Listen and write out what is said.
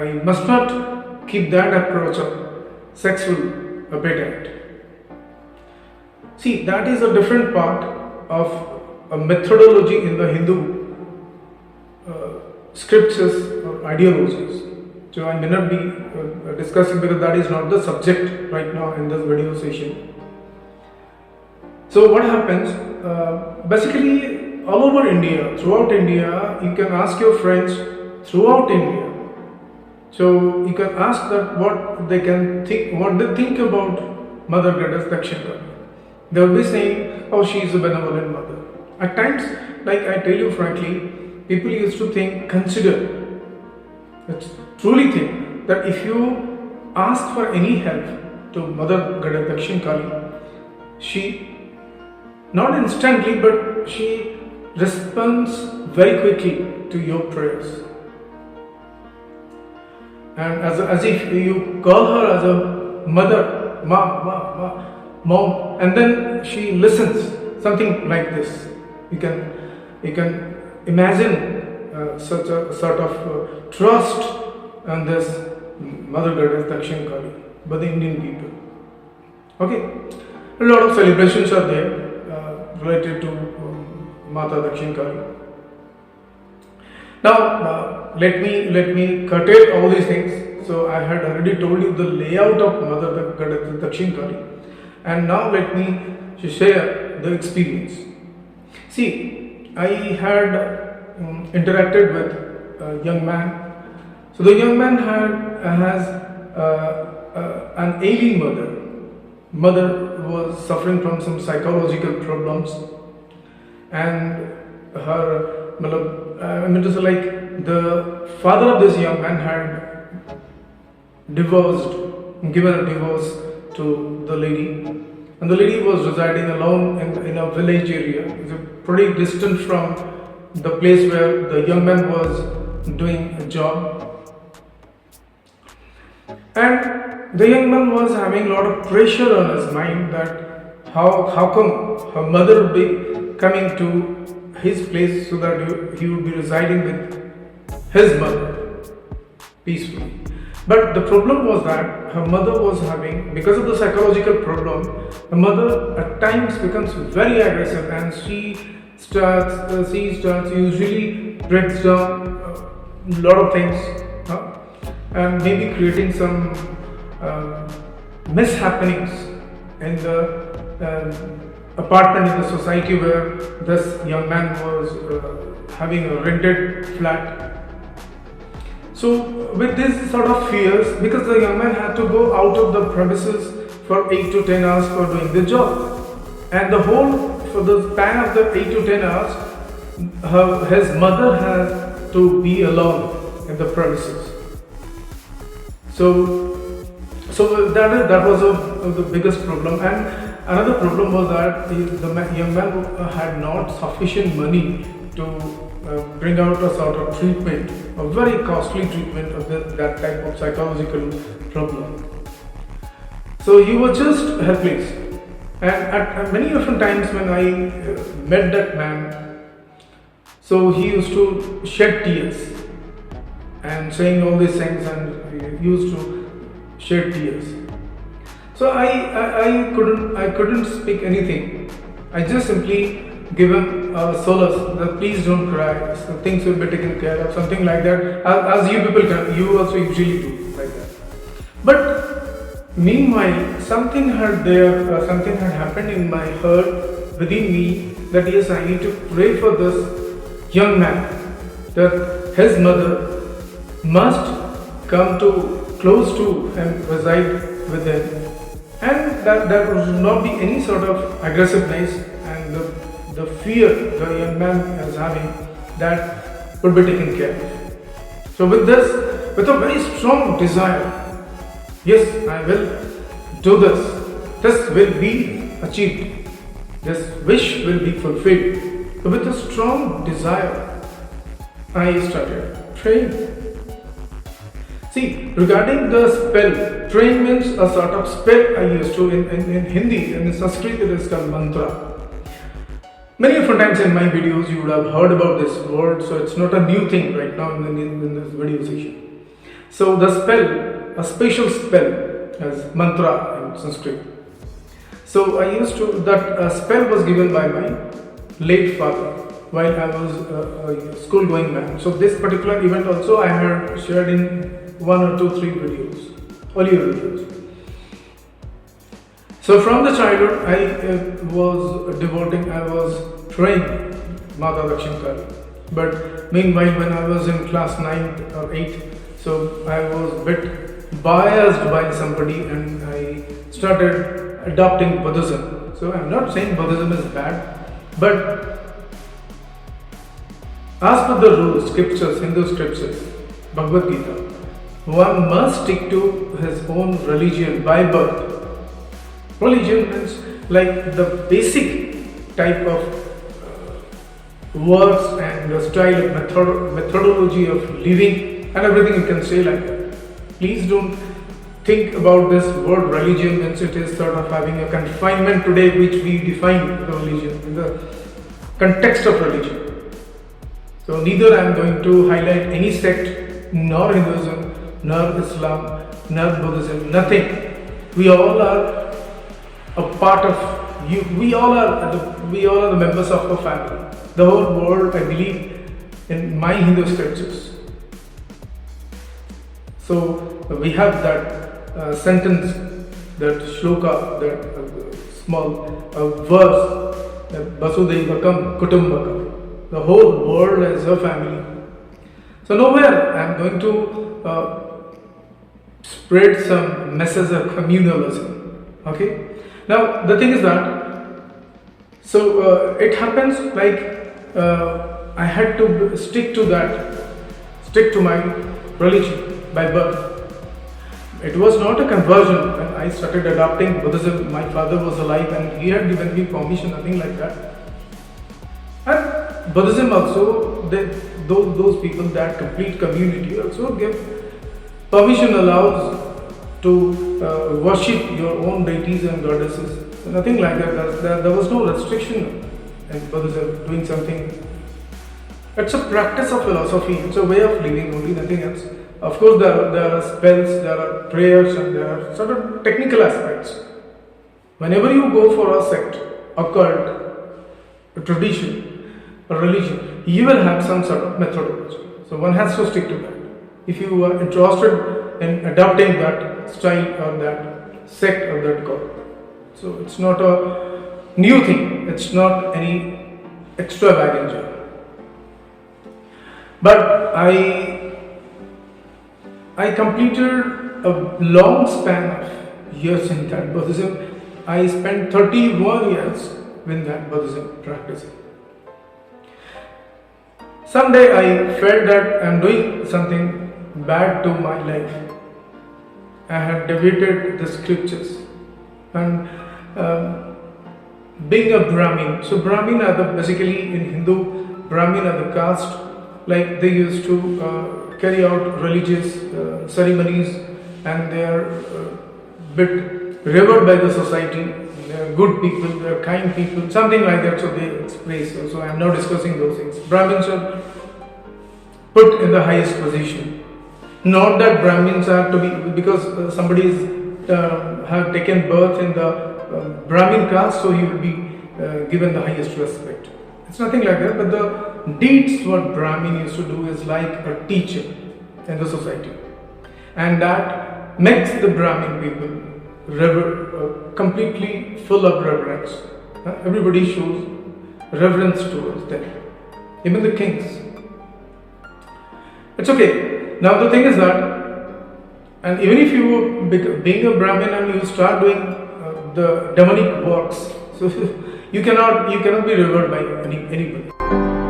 I must not keep that approach of sexual appetite. See, that is a different part of a methodology in the Hindu scriptures or ideologies. So I may not be discussing because that is not the subject right now in this video session. So what happens, basically all over India, throughout India, you can ask your friends throughout India. So you can ask that what they think about Mother Goddess Dakshin Kali. They will be saying, oh, she is a benevolent mother. At times, like I tell you frankly, people used to truly think that if you ask for any help to Mother Goddess Dakshin Kali, she not instantly, but she responds very quickly to your prayers. And as if you call her as a mother, mom, and then she listens, something like this. You can imagine such a sort of trust on this Mother Goddess Dakshin Kali by the Indian people. Okay, a lot of celebrations are there related to Mata Dakshin Kali. Now, let me curtail all these things. So I had already told you the layout of Mother Goddess Dakshin Kali, and now let me share the experience. See, I had interacted with a young man. So the young man has an ailing mother. Mother was suffering from some psychological problems, and her, I mean to say, like, the father of this young man had given a divorce to the lady, and the lady was residing alone in a village area. It's pretty distant from the place where the young man was doing a job. And the young man was having a lot of pressure on his mind that how come her mother would be coming to his place so that he would be residing with his mother peacefully. But the problem was that her mother was having, because of the psychological problem, her mother at times becomes very aggressive, and she starts usually breaks down a lot of things, and maybe creating some mishappenings in the apartment in the society where this young man was having a rented flat. So with this sort of fears, because the young man had to go out of the premises for 8 to 10 hours for doing the job, and for the span of the 8 to 10 hours, his mother has to be alone in the premises. So that was the biggest problem. And another problem was that the young man had not sufficient money to bring out a sort of treatment, a very costly treatment of that type of psychological problem. So he was just helpless. And at many different times when I met that man, so he used to shed tears and saying all these things, and he used to shed tears. So I couldn't speak anything. I just simply give him solace that please don't cry, so things will be taken care of, something like that, as you people can, you also usually do like that. But meanwhile, something had happened in my heart, within me, that yes, I need to pray for this young man, that his mother must come close to and reside with him, and that there would not be any sort of aggressiveness, and the fear the young man is having, that would be taken care of. So with a very strong desire, yes, I will do this. This will be achieved. This wish will be fulfilled. So with a strong desire, I started praying. See, regarding the spell, praying means a sort of spell I used to in Hindi, and in Sanskrit it is called mantra. Many different times in my videos you would have heard about this word, so it's not a new thing right now in this video session. So the spell, a special spell, as mantra in Sanskrit. So I used to, that spell was given by my late father while I was a school going man. So this particular event also I had shared in 1 or 2, 3 videos, earlier videos. So from the childhood I was praying Mother Dakshin Kali. But meanwhile, when I was in class 9 or 8, so I was a bit biased by somebody and I started adopting Buddhism. So I'm not saying Buddhism is bad, but as per the rules, scriptures, Hindu scriptures, Bhagavad Gita, one must stick to his own religion by birth. Religion means like the basic type of words and the style of methodology of living and everything you can say like that. Please don't think about this word religion means it is sort of having a confinement today which we define the religion in the context of religion. So neither I am going to highlight any sect, nor Hinduism, nor Islam, nor Buddhism, nothing. We all are a part of you. We all are the members of a family. The whole world, I believe in my Hindu scriptures. So we have that sentence, that shloka, that small verse, that Vasudhaivakam Kutumbakam. The whole world is a family. So nowhere I am going to spread some message of communalism. Okay. Now the thing is that, so it happens like I had to stick to my religion by birth. It was not a conversion. When I started adopting Buddhism, my father was alive and he had given me permission, nothing like that. And Buddhism also, those people, that complete community also give permission, allows to worship your own deities and goddesses. Nothing like that. There was no restriction in Buddhism doing something. It's a practice of philosophy. It's a way of living only, nothing else. Of course, there are spells, there are prayers, and there are sort of technical aspects. Whenever you go for a sect, a cult, a tradition, a religion, you will have some sort of methodology. So one has to stick to that. If you are interested in adopting that style or that sect or that cult. So it's not a new thing, it's not any extra baggage. But I completed a long span of years in that Buddhism. I spent 31 years with that Buddhism practicing. Someday I felt that I am doing something bad to my life. I had deviated the scriptures and being a Brahmin. So Brahmin are basically in Hindu, Brahmin are the caste, like they used to carry out religious ceremonies and they are bit revered by the society. They are good people, they are kind people, something like that. So they express. So I am now discussing those things. Brahmins are put in the highest position. Not that Brahmins are to be, because somebody have taken birth in the Brahmin caste, so he will be given the highest respect. It's nothing like that, but the deeds what Brahmin used to do is like a teacher in the society. And that makes the Brahmin people completely full of reverence. Everybody shows reverence towards them, even the kings. It's okay. Now the thing is that, and even if you being a Brahmin and you start doing the demonic works, so you cannot be revered by anybody.